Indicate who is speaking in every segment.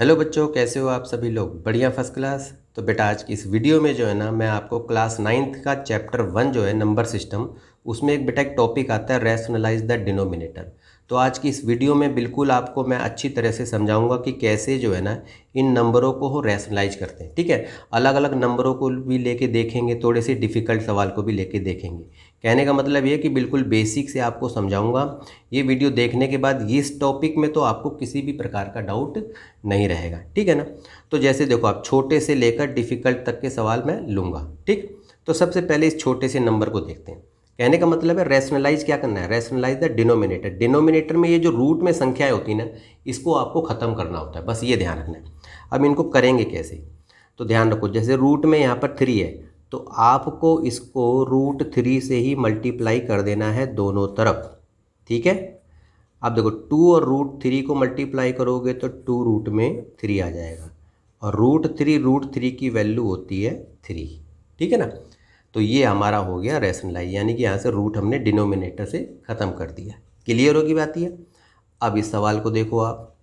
Speaker 1: Hello बच्चों, कैसे हो आप सभी लोग? बढ़िया, फर्स्ट क्लास। तो बेटा आज की इस वीडियो में जो है ना, मैं आपको क्लास 9th का चैप्टर 1 जो है नंबर सिस्टम, उसमें एक बेटा एक टॉपिक आता है रैशनलाइज द डिनोमिनेटर। तो आज की इस वीडियो में बिल्कुल आपको मैं अच्छी तरह से समझाऊंगा कि कैसे जो है ना इन नंबरों को हो रैशनलाइज करते हैं। ठीक है, अलग अलग नंबरों को भी लेके देखेंगे, थोड़े से डिफ़िकल्ट सवाल को भी लेके देखेंगे। कहने का मतलब ये कि बिल्कुल बेसिक से आपको समझाऊंगा। ये वीडियो देखने के बाद इस टॉपिक में तो आपको किसी भी प्रकार का डाउट नहीं रहेगा। ठीक है ना। तो जैसे देखो, आप छोटे से लेकर डिफ़िकल्ट तक के सवाल मैं लूँगा। ठीक, तो सबसे पहले इस छोटे से नंबर को देखते हैं। कहने का मतलब है रैशनलाइज क्या करना है, रैशनलाइज द डिनोमिनेटर। डिनोमिनेटर में ये जो रूट में संख्याएं होती हैं ना, इसको आपको ख़त्म करना होता है, बस ये ध्यान रखना है। अब इनको करेंगे कैसे, तो ध्यान रखो। जैसे रूट में यहाँ पर 3 है, तो आपको इसको √3 से ही मल्टीप्लाई कर देना है दोनों तरफ। ठीक है, आप देखो 2 और √3 को मल्टीप्लाई करोगे तो 2 रूट में 3 आ जाएगा, और √3 की वैल्यू होती है 3। ठीक है ना। तो ये हमारा हो गया रैशनलाइज, यानी कि यहाँ से रूट हमने डिनोमिनेटर से ख़त्म कर दिया। क्लियर होगी बात ये। अब इस सवाल को देखो आप,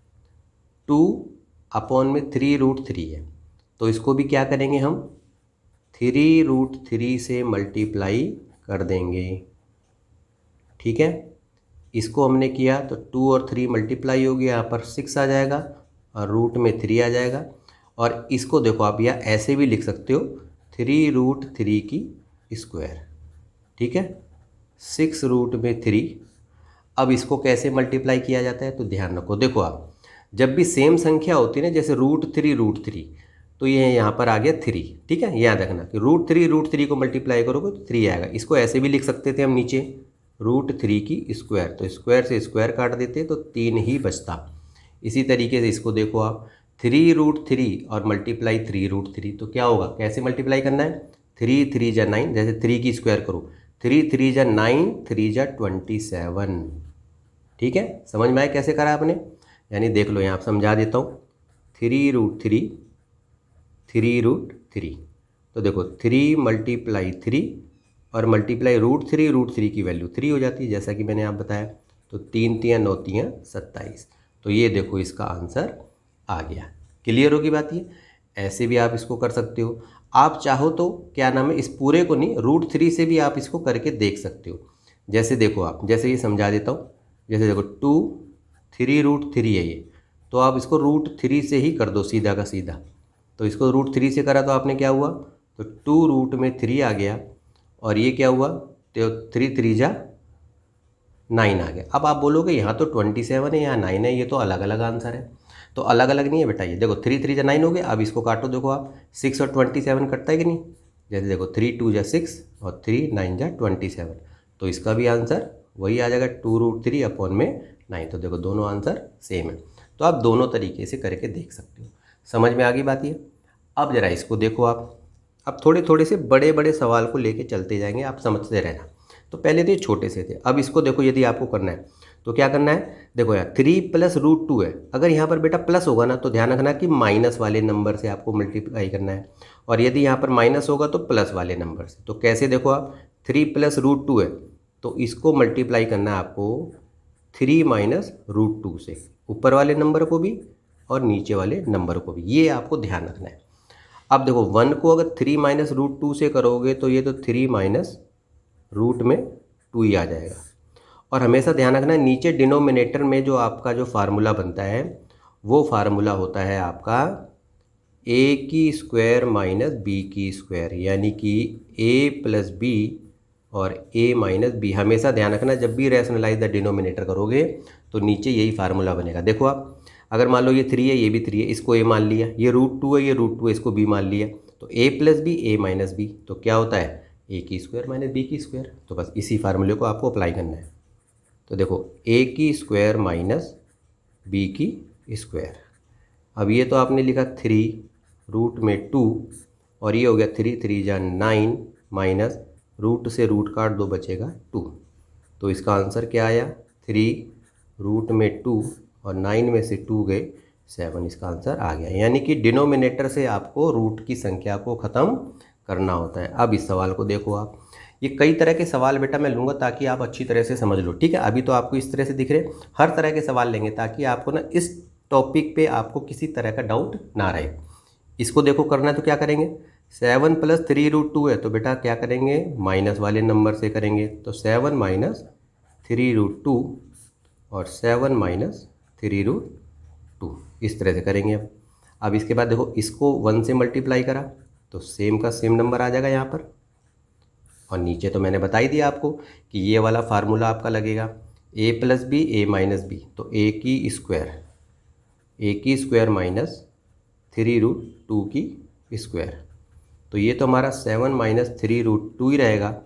Speaker 1: 2/3 है, तो इसको भी क्या करेंगे हम, 3√3 से मल्टीप्लाई कर देंगे। ठीक है, इसको हमने किया तो 2 और 3 मल्टीप्लाई हो गया, यहाँ पर 6 आ जाएगा और रूट में 3 आ जाएगा। और इसको देखो आप, या ऐसे भी लिख सकते हो, 3√3 की स्क्वायर। ठीक है, 6 रूट में 3। अब इसको कैसे मल्टीप्लाई किया जाता है, तो ध्यान रखो। देखो आप, जब भी सेम संख्या होती है ना, जैसे √3, तो ये यहाँ पर आ गया 3। ठीक है, याद रखना कि √3 को मल्टीप्लाई करोगे तो 3 आएगा। इसको ऐसे भी लिख सकते थे हम नीचे, √3 की स्क्वायर, तो स्क्वायर से स्क्वायर काट देते तो 3 ही बचता। इसी तरीके से इसको देखो आप, 3√3 और मल्टीप्लाई 3√3, तो क्या होगा, कैसे मल्टीप्लाई करना है, 3 जा 9, जैसे 3 की स्क्वायर करो, 3 जा 9, 3 जा 27। ठीक है, समझ में आया कैसे करा आपने। यानी देख लो, यहाँ आप समझा देता हूँ, 3√3 तो देखो 3 मल्टीप्लाई 3 और मल्टीप्लाई √3 की वैल्यू 3 हो जाती है, जैसा कि मैंने आप बताया। तो 3 3 9 3 27, तो ये देखो इसका आंसर आ गया। क्लियर होगी बात ये। ऐसे भी आप इसको कर सकते हो। आप चाहो तो क्या नाम है, इस पूरे को नहीं, √3 से भी आप इसको करके देख सकते हो। जैसे देखो आप, जैसे ये समझा देता हूँ। जैसे देखो 2 3√3 है ये, तो आप इसको √3 से ही कर दो सीधा का सीधा। तो इसको √3 से करा तो आपने क्या हुआ, तो 2 रूट में 3 आ गया, और ये क्या हुआ, तो 3 3 जा 9 आ गया। अब आप बोलोगे यहाँ तो 27 है, यहाँ 9 है, ये तो अलग अलग आंसर है। तो अलग अलग नहीं है बेटा, ये देखो 3 3 जा 9 हो गया। अब इसको काटो, देखो आप 6 और 27 कटता है कि नहीं। जैसे देखो 3 2 जा 6 और 3 9 जा 27, तो इसका भी आंसर वही आ जाएगा, 2√3/9। तो देखो दोनों आंसर सेम है। तो आप दोनों तरीके से करके देख सकते हो। समझ में आ गई बात ये। अब ज़रा इसको देखो आप, अब थोड़े थोड़े से बड़े बड़े सवाल को लेके चलते जाएंगे, आप समझते रहना। तो पहले तो ये छोटे से थे, अब इसको देखो, यदि आपको करना है तो क्या करना है। देखो यार 3 + √2 है, अगर यहाँ पर बेटा प्लस होगा ना, तो ध्यान रखना कि माइनस वाले नंबर से आपको मल्टीप्लाई करना है, और यदि यहाँ पर माइनस होगा तो प्लस वाले नंबर से। तो कैसे, देखो आप 3 + √2 है, तो इसको मल्टीप्लाई करना है आपको 3 - √2 से, ऊपर वाले नंबर को भी और नीचे वाले नंबर को भी, ये आपको ध्यान रखना है। अब देखो 1 को अगर 3 - √2 से करोगे तो ये तो 3 - √2 ही आ जाएगा। और हमेशा ध्यान रखना है, नीचे डिनोमिनेटर में जो आपका जो फार्मूला बनता है, वो फार्मूला होता है आपका a² - b², यानी कि a + b और a - b। हमेशा ध्यान रखना, जब भी रैशनलाइज द डिनोमिनेटर करोगे तो नीचे यही फार्मूला बनेगा। देखो आप, अगर मान लो ये 3 है, ये भी 3 है, इसको a मान लिया, ये √2 है, ये √2 है, इसको b मान लिया, तो a + b a - b, तो क्या होता है, a² - b²। तो बस इसी फार्मूले को आपको अप्लाई करना है। तो देखो a² - b²। अब ये तो आपने लिखा 3 √2, और ये हो गया 3 3 जा 9 माइनस रूट से रूट काट दो, बचेगा 2। तो इसका आंसर क्या आया, 3 √2 और 9 में से 2 गए 7, इसका आंसर आ गया। यानी कि डिनोमिनेटर से आपको रूट की संख्या को ख़त्म करना होता है। अब इस सवाल को देखो आप, ये कई तरह के सवाल बेटा मैं लूँगा ताकि आप अच्छी तरह से समझ लो। ठीक है, अभी तो आपको इस तरह से दिख रहे, हर तरह के सवाल लेंगे ताकि आपको ना इस टॉपिक पे आपको किसी तरह का डाउट ना रहे। इसको देखो करना है तो क्या करेंगे, 7 + 3√2 है तो बेटा क्या करेंगे, माइनस वाले नंबर से करेंगे। तो 7 - 3√2 और 7 - 3√2 इस तरह से करेंगे। अब इसके बाद देखो इसको 1 से मल्टीप्लाई करा तो सेम का सेम नंबर आ जाएगा यहाँ पर। और नीचे तो मैंने बता ही दिया आपको कि ये वाला फार्मूला आपका लगेगा a + b a - b, तो a की स्क्वायर माइनस 3√2 की स्क्वायर। तो ये तो हमारा 7 - 3√2 ही रहेगा।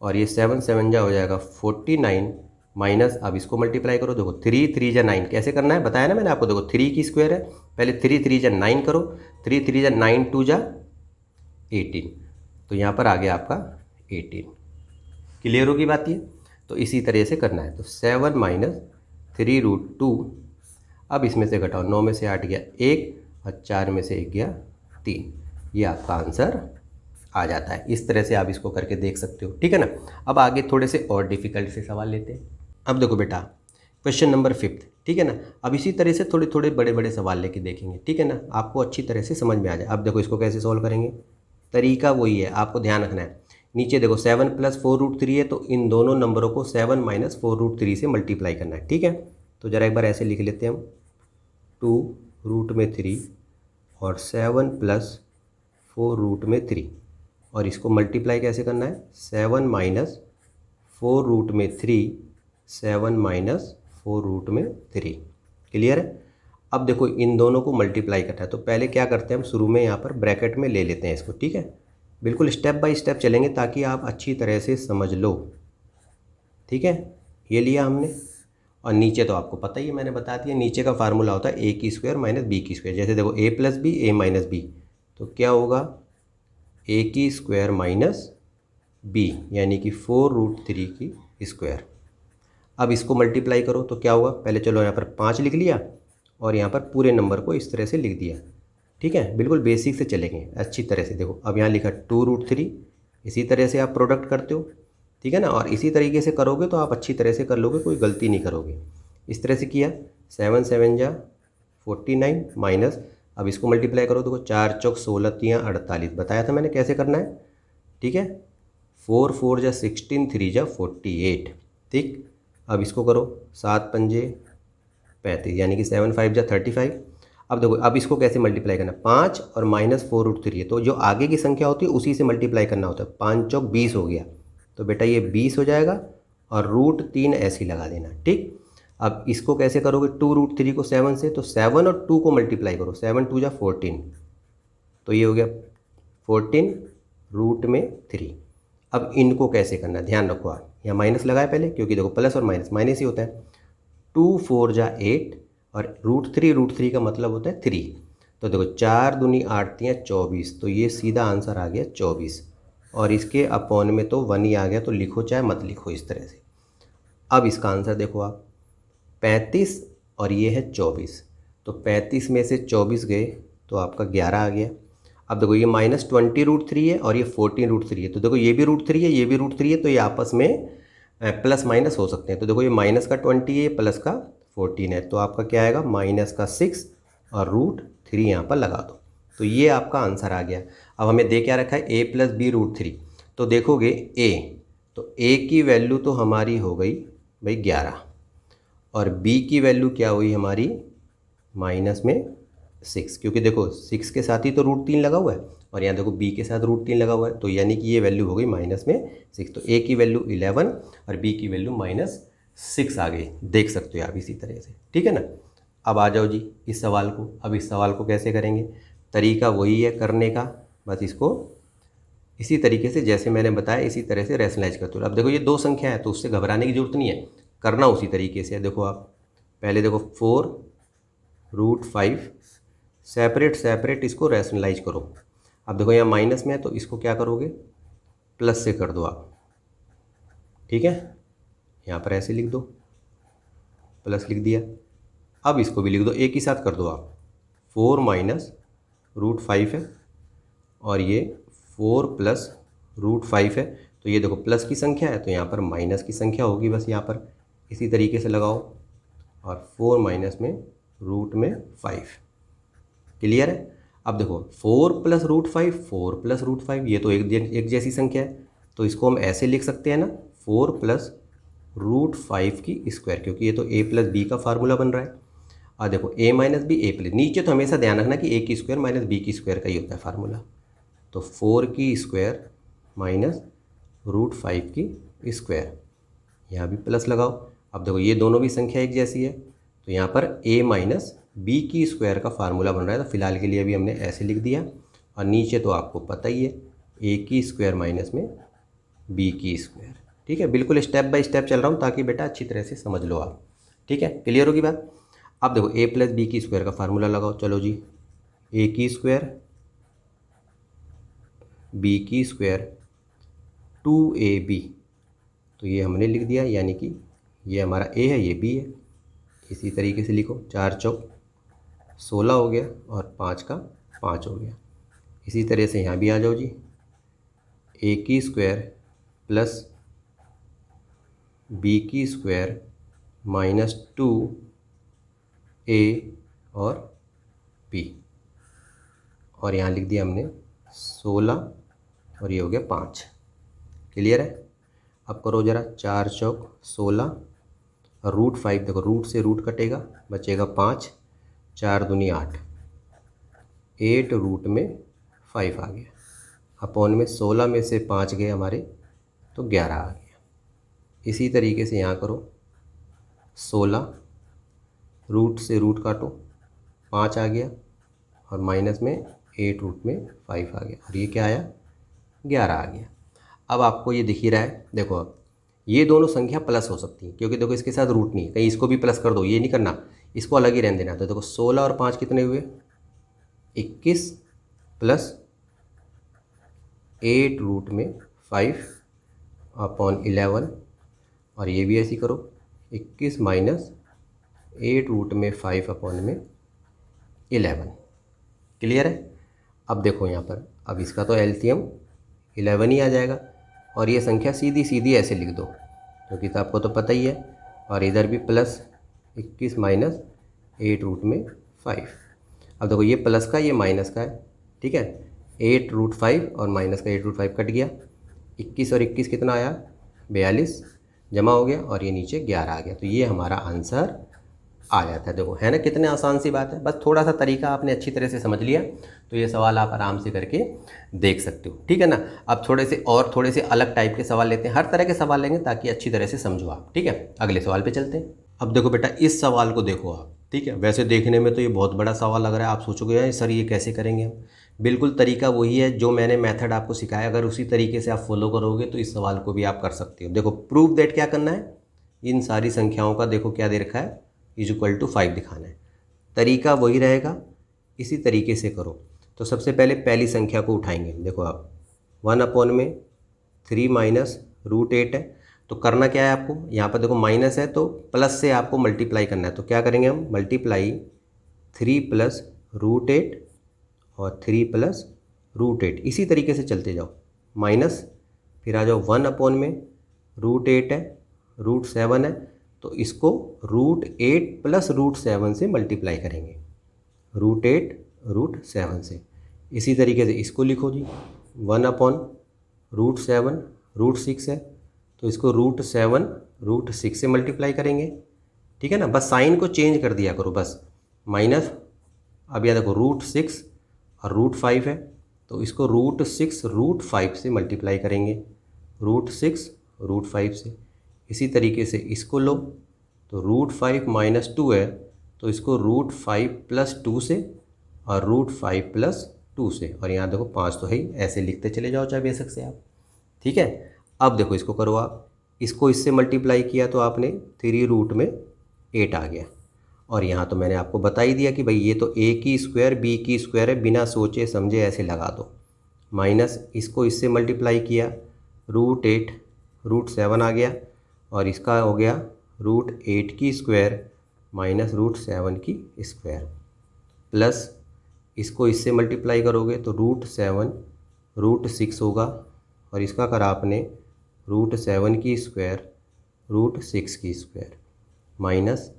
Speaker 1: और ये 7 7 जा हो जाएगा 49 माइनस, अब इसको मल्टीप्लाई करो। देखो 3 3 जा 9 कैसे करना है बताया ना मैंने आपको। देखो 3 की स्क्वायर है, पहले 3 3 जा 9 करो, 3 3 जा 9 2 जा 18, तो यहाँ पर आ गया आपका 18। क्लियर होगी बात ये। तो इसी तरह से करना है। तो 7 - 3√2, अब इसमें से घटाओ, 9 में से 8 गया 1 और 4 में से 1 गया 3, ये आपका आंसर आ जाता है। इस तरह से आप इसको करके देख सकते हो, ठीक है ना। अब आगे थोड़े से और डिफ़िकल्ट से सवाल लेते हैं। अब देखो बेटा क्वेश्चन नंबर 5, ठीक है ना। अब इसी तरह से थोड़े थोड़े बड़े बड़े सवाल लेके देखेंगे, ठीक है ना, आपको अच्छी तरह से समझ में आ जाए। अब देखो इसको कैसे सॉल्व करेंगे, तरीका वही है, आपको ध्यान रखना है। नीचे देखो 7 + 4√3 है, तो इन दोनों नंबरों को 7 - 4√3 से मल्टीप्लाई करना है, ठीक है। तो ज़रा एक बार ऐसे लिख लेते हैं हम, 2√3 और 7 + 4√3, और इसको मल्टीप्लाई कैसे करना है, 7 - 4√3 7 - 4√3। क्लियर है। अब देखो इन दोनों को मल्टीप्लाई करना है, तो पहले क्या करते हैं हम, शुरू में यहाँ पर ब्रैकेट में ले लेते हैं इसको, ठीक है। बिल्कुल स्टेप बाय स्टेप चलेंगे ताकि आप अच्छी तरह से समझ लो, ठीक है। ये लिया हमने, और नीचे तो आपको पता ही है, मैंने बता दिया, नीचे का फार्मूला होता है a की स्क्वायर माइनस b की स्क्वायर। जैसे देखो a + b a - b, तो क्या होगा, a की स्क्वायर माइनस b, यानी कि 4√3 की स्क्वायर। अब इसको मल्टीप्लाई करो तो क्या होगा, पहले चलो यहाँ पर 5 लिख लिया और यहाँ पर पूरे नंबर को इस तरह से लिख दिया, ठीक है। बिल्कुल बेसिक से चलेंगे अच्छी तरह से। देखो अब यहाँ लिखा 2√3, इसी तरह से आप प्रोडक्ट करते हो, ठीक है ना। और इसी तरीके से करोगे तो आप अच्छी तरह से कर लोगे, कोई गलती नहीं करोगे। इस तरह से किया, 7 7 जा 49 माइनस, अब इसको मल्टीप्लाई करो, देखो 4 चौक 16 तियाँ 48, बताया था मैंने कैसे करना है, ठीक है। 4 4 जा 16, 3 जा 48, ठीक। अब इसको करो, 7 पंजे 35, यानी कि 7 5 जा 35। अब देखो अब इसको कैसे मल्टीप्लाई करना, 5 और माइनस 4√3 है, तो जो आगे की संख्या होती है उसी से मल्टीप्लाई करना होता है। 5 चौक 20 हो गया, तो बेटा ये 20 हो जाएगा, और √3 ऐसे ही लगा देना, ठीक। अब इसको कैसे करोगे, 2√3 को 7 से, तो 7 और 2 को मल्टीप्लाई करो, 7 2 जा 14, तो ये हो गया 14 √3। अब इनको कैसे करना, ध्यान रखो आप, यहाँ माइनस लगाए पहले, क्योंकि देखो प्लस और माइनस माइनस ही होता है। 2 4 जा 8, और √3 का मतलब होता है 3, तो देखो 4 दूनी 8 तियाँ 24, तो ये सीधा आंसर आ गया 24, और इसके अपॉन में तो 1 ही आ गया, तो लिखो चाहे मत लिखो इस तरह से। अब इसका आंसर देखो आप, 35 और ये है 24, तो 35 में से 24 गए तो आपका 11 आ गया। अब देखो ये -20√3 है और ये 14√3 है, तो देखो ये भी √3 है, ये भी √3 है, तो ये आपस में प्लस माइनस हो सकते हैं। तो देखो ये माइनस का 20 है, प्लस का 14 है, तो आपका क्या आएगा, माइनस का 6 और √3 यहाँ पर लगा दो, तो ये आपका आंसर आ गया। अब हमें दे क्या रखा है, a + b √3, तो देखोगे a, तो a की वैल्यू तो हमारी हो गई भाई 11, और b की वैल्यू क्या हुई हमारी, माइनस में 6, क्योंकि देखो 6 के साथ ही तो √3 लगा हुआ है, और यहाँ देखो b के साथ √3 लगा हुआ है, तो यानी कि ये वैल्यू हो गई माइनस में 6। तो a की वैल्यू 11 और b की वैल्यू -6 आ गई, देख सकते हो आप इसी तरह से, ठीक है ना। अब आ जाओ जी इस सवाल को। अब इस सवाल को कैसे करेंगे, तरीका वही है करने का, बस इसको इसी तरीके से जैसे मैंने बताया इसी तरह से रैशनलाइज करते हो। अब देखो ये 2 संख्या है, तो उससे घबराने की जरूरत नहीं है, करना उसी तरीके से है। देखो आप पहले देखो 4√5, सेपरेट इसको रैशनलाइज करो। अब देखो यहाँ माइनस में है, तो इसको क्या करोगे, प्लस से कर दो आप, ठीक है। यहाँ पर ऐसे लिख दो, प्लस लिख दिया। अब इसको भी लिख दो, एक ही साथ कर दो आप, 4 - √5 है, और ये 4 + √5 है, तो ये देखो प्लस की संख्या है, तो यहाँ पर माइनस की संख्या होगी, बस यहाँ पर इसी तरीके से लगाओ, और 4 माइनस में रूट में 5। क्लियर है। अब देखो 4 प्लस रूट 5, 4 प्लस रूट 5, ये तो एक जैसी संख्या है, तो इसको हम ऐसे लिख सकते हैं ना, 4 प्लस रूट 5 की स्क्वायर, क्योंकि ये तो a प्लस बी का फार्मूला बन रहा है। और देखो a minus b a plus, नीचे तो हमेशा ध्यान रखना कि a की स्क्वायर माइनस बी की स्क्वायर का ही होता है फार्मूला। तो 4 की स्क्वायर माइनस रूट 5 की स्क्वायर, यहाँ भी प्लस लगाओ। अब देखो ये दोनों भी संख्या एक जैसी है, तो यहाँ पर a माइनस बी की स्क्वायर का फार्मूला बन रहा है, तो फिलहाल के लिए अभी हमने ऐसे लिख दिया। और नीचे तो आपको पता ही है a की स्क्वायर माइनस में b की स्क्वायर। ठीक है, बिल्कुल स्टेप बाय स्टेप चल रहा हूँ ताकि बेटा अच्छी तरह से समझ लो आप। ठीक है, क्लियर होगी बात। अब देखो a प्लस बी की स्क्वायर का फार्मूला लगाओ। चलो जी, a की स्क्वायर b की स्क्वायर 2ab, तो ये हमने लिख दिया, यानी कि ये हमारा a है, ये b है। इसी तरीके से लिखो, 4 चौक 16 हो गया और 5 का 5 हो गया। इसी तरह से यहाँ भी आ जाओ जी, a की स्क्वायर प्लस b की स्क्वायर माइनस 2a और b, और यहाँ लिख दिया हमने 16 और ये हो गया 5। क्लियर है। अब करो ज़रा, 4 चौक 16 और रूट 5, देखो रूट से रूट कटेगा, बचेगा 5, 4 दूनी 8, 8 रूट में 5 आ गया। अपॉन में 16 में से 5 गए हमारे, तो 11 आ गया। इसी तरीके से यहाँ करो, 16 रूट से रूट काटो, 5 आ गया, और माइनस में 8 रूट में 5 आ गया, और ये क्या आया, 11 आ गया। अब आपको ये दिख ही रहा है, देखो अब ये दोनों संख्या प्लस हो सकती है, क्योंकि देखो इसके साथ रूट नहीं, कहीं इसको भी प्लस कर दो, ये नहीं करना, इसको अलग ही रहने देना। तो देखो 16 और 5 कितने हुए, 21 प्लस 8 रूट में 5 अपॉन 11, और ये भी ऐसे ही करो, 21 माइनस 8 रूट में 5 अपॉन में 11। क्लियर है। अब देखो यहाँ पर, अब इसका तो एलसीएम 11 ही आ जाएगा, और ये संख्या सीधी सीधी ऐसे लिख दो, क्योंकि तो आपको तो पता ही है। और इधर भी प्लस 21 माइनस 8 रूट में 5। अब देखो ये प्लस का, ये माइनस का है। ठीक है, 8 रूट 5 और माइनस का 8 रूट 5 कट गया, 21 और 21 कितना आया, 42 जमा हो गया, और ये नीचे 11 आ गया। तो ये हमारा आंसर आ जाता है। देखो है ना, कितने आसान सी बात है, बस थोड़ा सा तरीका आपने अच्छी तरह से समझ लिया तो ये सवाल आप आराम से करके देख सकते हो। ठीक है ना। अब थोड़े से अलग टाइप के सवाल लेते हैं, हर तरह के सवाल लेंगे ताकि अच्छी तरह से समझो आप। ठीक है, अगले सवाल पे चलते हैं। अब देखो बेटा, इस सवाल को देखो आप। ठीक है, वैसे देखने में तो ये बहुत बड़ा सवाल लग रहा है, आप सोचोगे यार सर ये कैसे करेंगे हम। बिल्कुल तरीका वही है जो मैंने मेथड आपको सिखाया, अगर उसी तरीके से आप फॉलो करोगे तो इस सवाल को भी आप कर सकते हो। देखो प्रूव दैट क्या करना है, इन सारी संख्याओं का देखो क्या दे रखा है, इज इक्वल टू 5 दिखाना है। तरीका वही रहेगा, इसी तरीके से करो। तो सबसे पहले पहली संख्या को उठाएंगे। देखो आप 1 अपॉन में 3 माइनस रूट 8 है, तो करना क्या है आपको, यहाँ पर देखो माइनस है तो प्लस से आपको मल्टीप्लाई करना है। तो क्या करेंगे हम, मल्टीप्लाई 3 प्लस रूट 8 और 3 प्लस रूट 8, इसी तरीके से चलते जाओ। माइनस, फिर आ जाओ 1 अपॉन में रूट 8 है, रूट 7 है, तो इसको रूट 8 प्लस रूट 7 से मल्टीप्लाई करेंगे, रूट 8 रूट 7 से। इसी तरीके से इसको लिखो जी, 1 अपॉन रूट 7 रूट 6 है, तो इसको रूट 7 रूट 6 से मल्टीप्लाई करेंगे। ठीक है ना, बस साइन को चेंज कर दिया करो बस। माइनस, अब यह देखो रूट 6 और रूट 5 है, तो इसको रूट 6 रूट 5 से मल्टीप्लाई करेंगे, रूट 6 रूट 5 से। इसी तरीके से इसको लो, तो रूट 5 माइनस 2 है, तो इसको रूट 5 प्लस 2 से और रूट 5 प्लस 2 से, और यहाँ देखो 5 तो है ही, ऐसे लिखते चले जाओ चाहे बेशक से आप। ठीक है, अब देखो इसको करो आप, इसको इससे मल्टीप्लाई किया तो आपने 3 रूट में 8 आ गया। और यहाँ तो मैंने आपको बता ही दिया कि भाई ये तो a की स्क्वायर b की स्क्वायर है, बिना सोचे समझे ऐसे लगा दो। माइनस इसको इससे मल्टीप्लाई किया, रूट 8 रूट 7 आ गया, और इसका हो गया रूट 8 की स्क्वायर माइनस रूट 7 की स्क्वायर, प्लस इसको इससे मल्टीप्लाई करोगे तो रूट 7 रूट 6 होगा, और इसका करा आपने रूट 7 की स्क्वायर रूट 6 की स्क्वायर, माइनस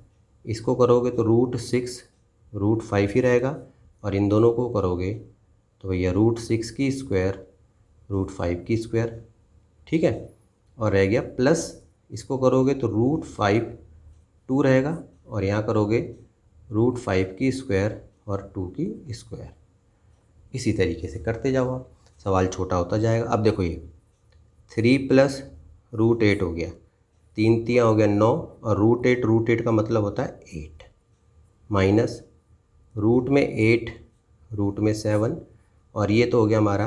Speaker 1: इसको करोगे तो रूट 6 √5 ही रहेगा, और इन दोनों को करोगे तो भैया √6 की स्क्वायर √5 की स्क्वायर, ठीक है। और रह गया प्लस, इसको करोगे तो √5 2 रहेगा, और यहाँ करोगे √5 की स्क्वायर और 2 की स्क्वायर। इसी तरीके से करते जाओ आप, सवाल छोटा होता जाएगा। अब देखो ये 3 + √8 हो गया, 3 तियाँ हो गया 9, और √8 का मतलब होता है 8, माइनस रूट में 8 रूट में 7, और ये तो हो गया हमारा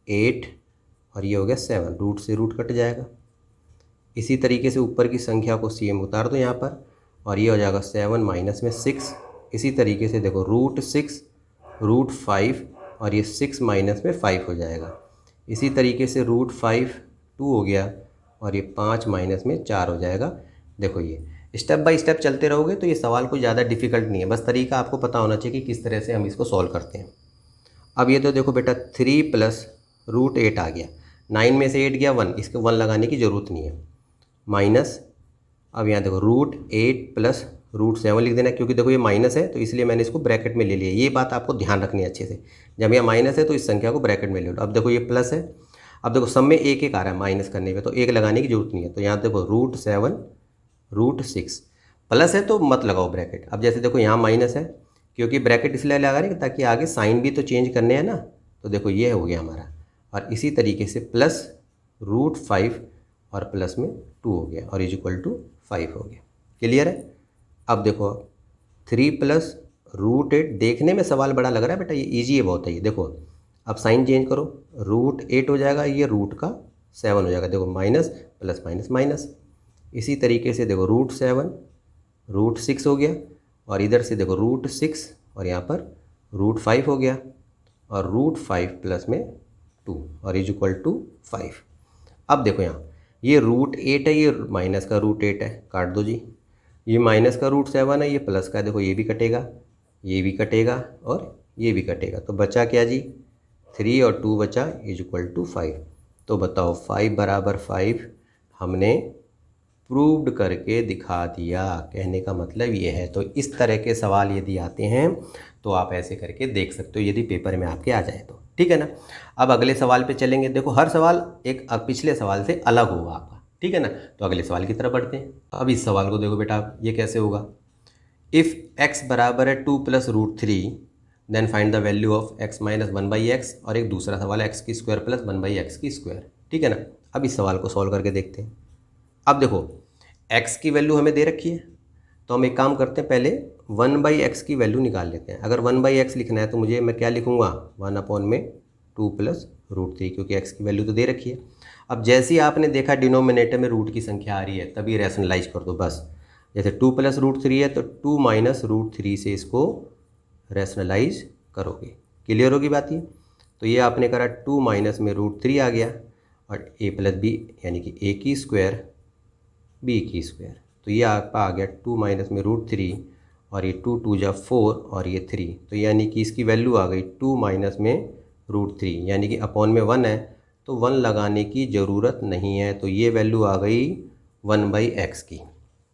Speaker 1: 8 और ये हो गया 7, रूट से रूट कट जाएगा। इसी तरीके से ऊपर की संख्या को CM उतार दो यहाँ पर, और ये हो जाएगा 7 माइनस में 6। इसी तरीके से देखो √6 √5 और ये 6 माइनस में 5 हो जाएगा। इसी तरीके से √5 2 हो गया, और ये 5 माइनस में 4 हो जाएगा। देखो ये स्टेप बाय स्टेप चलते रहोगे तो ये सवाल कोई ज़्यादा डिफिकल्ट नहीं है, बस तरीका आपको पता होना चाहिए कि किस तरह से हम इसको सॉल्व करते हैं। अब ये तो देखो बेटा 3 + √8 आ गया, 9 में से 8 गया 1, इसके 1 लगाने की ज़रूरत नहीं है, माइनस। अब यहाँ देखो √8 + √7 लिख देना, क्योंकि देखो ये माइनस है तो इसलिए मैंने इसको ब्रैकेट में ले लिया। ये बात आपको ध्यान रखनी है अच्छे से, जब यहाँ माइनस है तो इस संख्या को ब्रैकेट में ले लो। अब देखो ये प्लस है, अब देखो सब में एक एक आ रहा है माइनस करने पे, तो एक लगाने की जरूरत नहीं है। तो यहाँ देखो √7 √6 प्लस है तो मत लगाओ ब्रैकेट। अब जैसे देखो यहाँ माइनस है, क्योंकि ब्रैकेट इसलिए लगा रहे हैं ताकि आगे साइन भी तो चेंज करने हैं ना, तो देखो ये हो गया हमारा। और इसी तरीके से प्लस √5 और प्लस में 2 हो गया, और =5 हो गया। क्लियर है। अब देखो 3 + √8, देखने में सवाल बड़ा लग रहा है बेटा, ये ईजी है बहुत है ये। देखो अब साइन चेंज करो, √8 हो जाएगा, ये रूट का 7 हो जाएगा। देखो माइनस प्लस माइनस माइनस। इसी तरीके से देखो √7 √6 हो गया, और इधर से देखो √6 और यहाँ पर √5 हो गया, और √5 प्लस में 2 और =5। अब देखो यहाँ ये √8 है, ये माइनस का √8 है, काट दो जी। ये माइनस का √7 है, ये प्लस का, देखो ये भी कटेगा, ये भी कटेगा, और ये भी कटेगा। तो बचा क्या जी, 3 और 2 बचा, =5। तो बताओ 5 = 5 हमने प्रूव्ड करके दिखा दिया। कहने का मतलब ये है। तो इस तरह के सवाल यदि आते हैं तो आप ऐसे करके देख सकते हो, यदि पेपर में आपके आ जाए तो, ठीक है ना। अब अगले सवाल पे चलेंगे। देखो हर सवाल एक पिछले सवाल से अलग होगा आपका, ठीक है ना। तो अगले सवाल की तरफ बढ़ते हैं। अब इस सवाल को देखो बेटा, ये कैसे होगा। If x = 2 + √3 then find the value of x - 1/x, और एक दूसरा सवाल है x² + 1/x², ठीक है ना। अब इस सवाल को सॉल्व करके देखते हैं। अब देखो x की वैल्यू हमें दे रखी है, तो हम एक काम करते हैं, पहले 1/x की वैल्यू निकाल लेते हैं। अगर 1/x लिखना है तो मुझे मैं क्या लिखूँगा, 1/2 + √3, क्योंकि x की वैल्यू तो दे रखी है। अब जैसे ही आपने देखा डिनोमिनेटर में रूट की संख्या आ रही है, तभी रैशनलाइज कर दो बस। जैसे 2 + √3 है तो 2 - √3 से इसको रैशनलाइज करोगे। क्लियर होगी बात ये। तो ये आपने करा 2 माइनस में √3 आ गया, और a + b यानी कि a² b²। तो ये आपका आ गया 2 माइनस में √3, और ये 2 2 जा 4 और ये 3, तो यानी कि इसकी वैल्यू आ गई 2 माइनस में √3, यानी कि अपॉन में 1 है तो 1 लगाने की ज़रूरत नहीं है। तो ये वैल्यू आ गई 1/x की।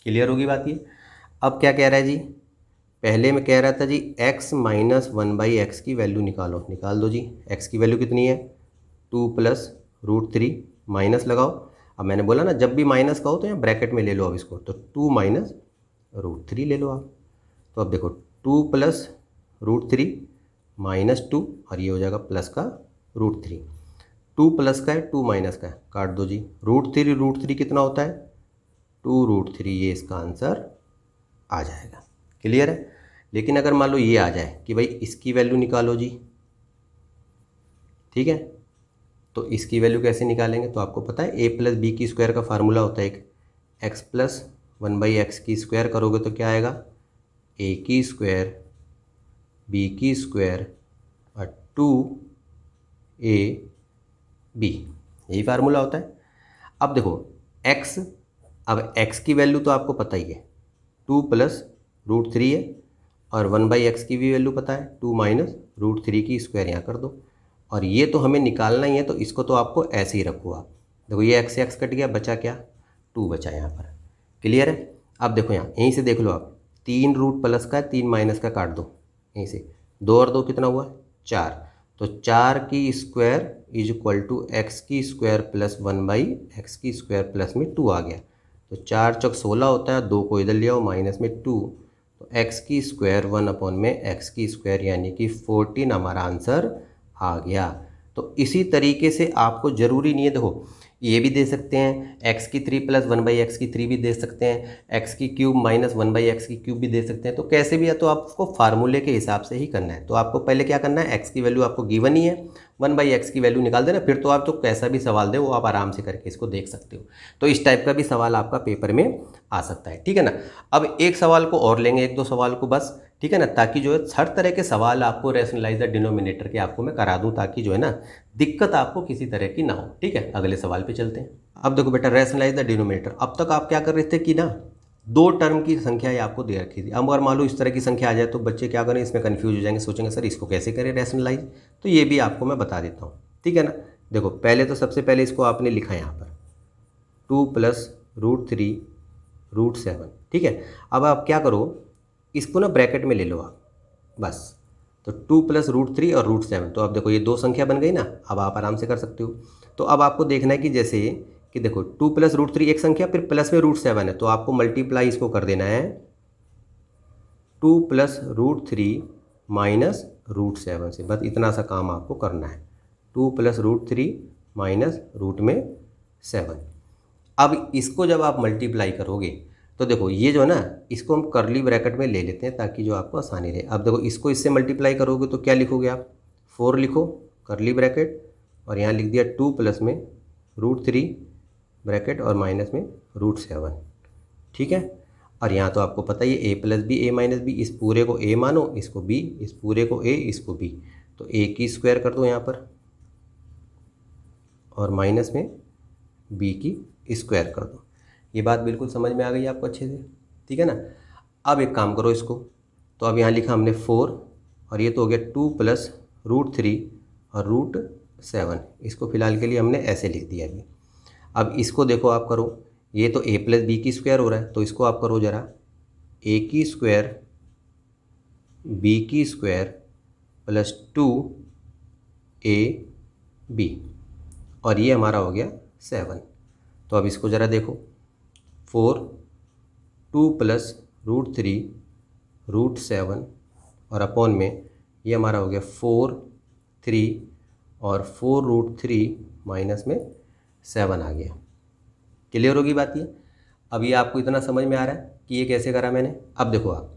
Speaker 1: क्लियर होगी बात ये। अब क्या कह रहा है जी, पहले मैं कह रहा था जी x - 1/x की वैल्यू निकालो, निकाल दो जी। x की वैल्यू कितनी है, 2 + √3, माइनस लगाओ। अब मैंने बोला ना जब भी माइनस कहो तो यहाँ ब्रैकेट में ले लो अब इसको, तो 2 माइनस √3 ले लो आप। तो अब देखो 2 + √3 -2, और ये हो जाएगा प्लस का √3। 2 प्लस का है 2 माइनस का है, काट दो जी। √3 कितना होता है, 2√3, ये इसका आंसर आ जाएगा। क्लियर है। लेकिन अगर मान लो ये आ जाए कि भाई इसकी वैल्यू निकालो जी, ठीक है, तो इसकी वैल्यू कैसे निकालेंगे, तो आपको पता है a + b² का फार्मूला होता है एक, x + 1/x² करोगे तो क्या आएगा, a² b² और 2ab, यही फार्मूला होता है। अब देखो x, अब x की वैल्यू तो आपको पता ही है 2 + √3 है, और 1/x की भी वैल्यू पता है 2 माइनस √3 की स्क्वायर यहाँ कर दो। और ये तो हमें निकालना ही है, तो इसको तो आपको ऐसे ही रखो आप। देखो ये x x कट गया, बचा क्या, 2 बचा यहाँ पर। क्लियर है। अब देखो यहाँ यहीं से देख लो आप, 3 रूट प्लस का है, 3 माइनस का काट दो, यहीं से 2 और 2 कितना हुआ 4, तो 4 की square is equal to x की स्क्वायर प्लस 1/x की स्क्वायर प्लस में 2 आ गया। तो 4 चौक 16 होता है, 2 को इधर ले आओ माइनस में 2, तो एक्स की स्क्वायर 1 में एक्स की स्क्वायर यानी कि 14 हमारा आंसर आ गया। तो इसी तरीके से आपको ज़रूरी नहीं है, देखो ये भी दे सकते हैं एक्स की 3 प्लस 1/x की 3 भी दे सकते हैं, एक्स की क्यूब माइनस 1/x की क्यूब भी दे सकते हैं। तो कैसे भी है, तो आपको फार्मूले के हिसाब से ही करना है। तो आपको पहले क्या करना है, एक्स की वैल्यू आपको गिवन ही है, 1/x की वैल्यू निकाल देना, फिर तो आप तो कैसा भी सवाल दे वो आप आराम से करके इसको देख सकते हो। तो इस टाइप का भी सवाल आपका पेपर में आ सकता है, ठीक है ना। अब एक सवाल को और लेंगे, 1-2 सवाल को बस, ठीक है ना, ताकि जो है हर तरह के सवाल आपको रैशनलाइज द डिनोमिनेटर के आपको मैं करा दूं, ताकि जो है ना दिक्कत आपको किसी तरह की ना हो, ठीक है। अगले सवाल पे चलते हैं। अब देखो बेटा, रैशनलाइज द डिनोमिनेटर, अब तक आप क्या कर रहे थे कि ना 2 टर्म की संख्या ये आपको दे रखी थी। अब अगर मान लो इस तरह की संख्या आ जाए तो बच्चे क्या करें, इसमें कन्फ्यूज हो जाएंगे, सोचेंगे सर इसको कैसे करें रैशनलाइज, तो ये भी आपको मैं बता देता हूँ, ठीक है ना। देखो पहले तो सबसे पहले इसको आपने लिखा है यहाँ पर 2 + √3 √7, ठीक है। अब आप क्या करो, इसको ना ब्रैकेट में ले लो आप बस, तो 2 + √3 और √7, तो अब देखो ये 2 संख्या बन गई ना, अब आप आराम से कर सकते हो। तो अब आपको देखना है कि जैसे कि देखो 2 + √3 एक संख्या, फिर प्लस में √7 है, तो आपको मल्टीप्लाई इसको कर देना है 2 + √3 माइनस √7 से, बस इतना सा काम आपको करना है, 2 + √3 माइनस √7। अब इसको जब आप मल्टीप्लाई करोगे तो देखो ये जो है ना, इसको हम करली ब्रैकेट में ले लेते हैं ताकि जो आपको आसानी रहे। अब देखो इसको इससे मल्टीप्लाई करोगे तो क्या लिखोगे आप, 4 लिखो करली ब्रैकेट, और यहाँ लिख दिया 2 प्लस में √3 ब्रैकेट और माइनस में √7, ठीक है। और यहाँ तो आपको पता ही है a + b a - b, इस पूरे को a मानो, इसको b, इस पूरे को a, इसको b, तो a की स्क्वायर कर दो यहाँ पर और माइनस में b की स्क्वायर कर दो। ये बात बिल्कुल समझ में आ गई आपको अच्छे से, ठीक है ना। अब एक काम करो इसको, तो अब यहाँ लिखा हमने 4 और ये तो हो गया 2 + √3 और √7, इसको फिलहाल के लिए हमने ऐसे लिख दिया अभी। अब इसको देखो आप करो, ये तो a + b की स्क्वायर हो रहा है, तो इसको आप करो ज़रा a की स्क्वायर b की स्क्वायर प्लस 2ab, और ये हमारा हो गया 7। तो अब इसको ज़रा देखो, 4 2 + √3 √7 और अपॉन में ये हमारा हो गया 4 3 और 4 √3 माइनस में 7 आ गया। क्लियर होगी बात ये। अब ये आपको इतना समझ में आ रहा है कि ये कैसे करा मैंने। अब देखो आप,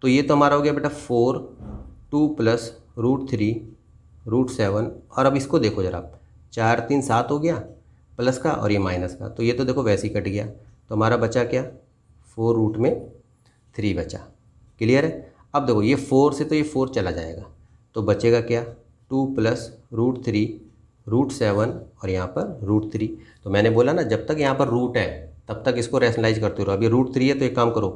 Speaker 1: तो ये तो हमारा हो गया बेटा 4 2 + √3 √7, और अब इसको देखो ज़रा आप, 4 3 7 हो गया प्लस का और ये माइनस का, तो ये तो देखो वैसे ही कट गया, तो हमारा बचा क्या 4√3 बचा। क्लियर है। अब देखो ये 4 से तो ये 4 चला जाएगा, तो बचेगा क्या 2 + √3 √7 और यहाँ पर √3। तो मैंने बोला ना जब तक यहाँ पर रूट है तब तक इसको रैशनलाइज करते रहो। अभी √3 है तो एक काम करो,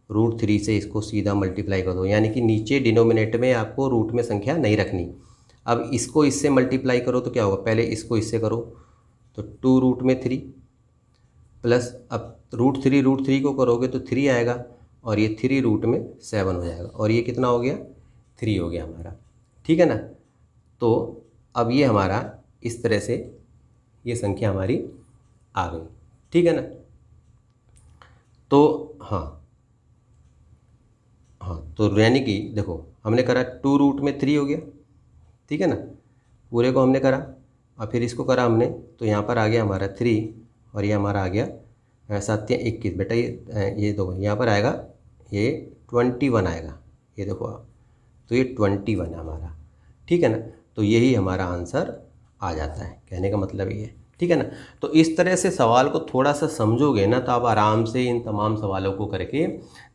Speaker 1: √3 से इसको सीधा मल्टीप्लाई कर दो, यानी कि नीचे डिनोमिनेटर में आपको रूट में संख्या नहीं रखनी। अब इसको इससे मल्टीप्लाई करो तो क्या होगा, पहले इसको इससे करो तो 2√3 प्लस, अब √3 को करोगे तो 3 आएगा, और ये 3√7 हो जाएगा, और ये कितना हो गया 3 हो गया हमारा, ठीक है ना। तो अब ये हमारा इस तरह से ये संख्या हमारी आ गई, ठीक है ना। तो हाँ तो यानी कि देखो हमने करा 2√3 हो गया, ठीक है ना, पूरे को हमने करा, और फिर इसको करा हमने, तो यहाँ पर आ गया हमारा 3 और ये हमारा आ गया 7 × 21 बेटा, ये देखो यहाँ पर आएगा ये 21 आएगा, ये देखो आप, तो ये 21 है हमारा, ठीक है ना। तो यही हमारा आंसर आ जाता है, कहने का मतलब ये है, ठीक है ना। तो इस तरह से सवाल को थोड़ा सा समझोगे ना तो आप आराम से इन तमाम सवालों को करके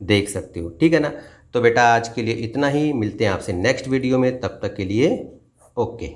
Speaker 1: देख सकते हो, ठीक है ना। तो बेटा आज के लिए इतना ही, मिलते हैं आपसे नेक्स्ट वीडियो में, तब तक के लिए ओके।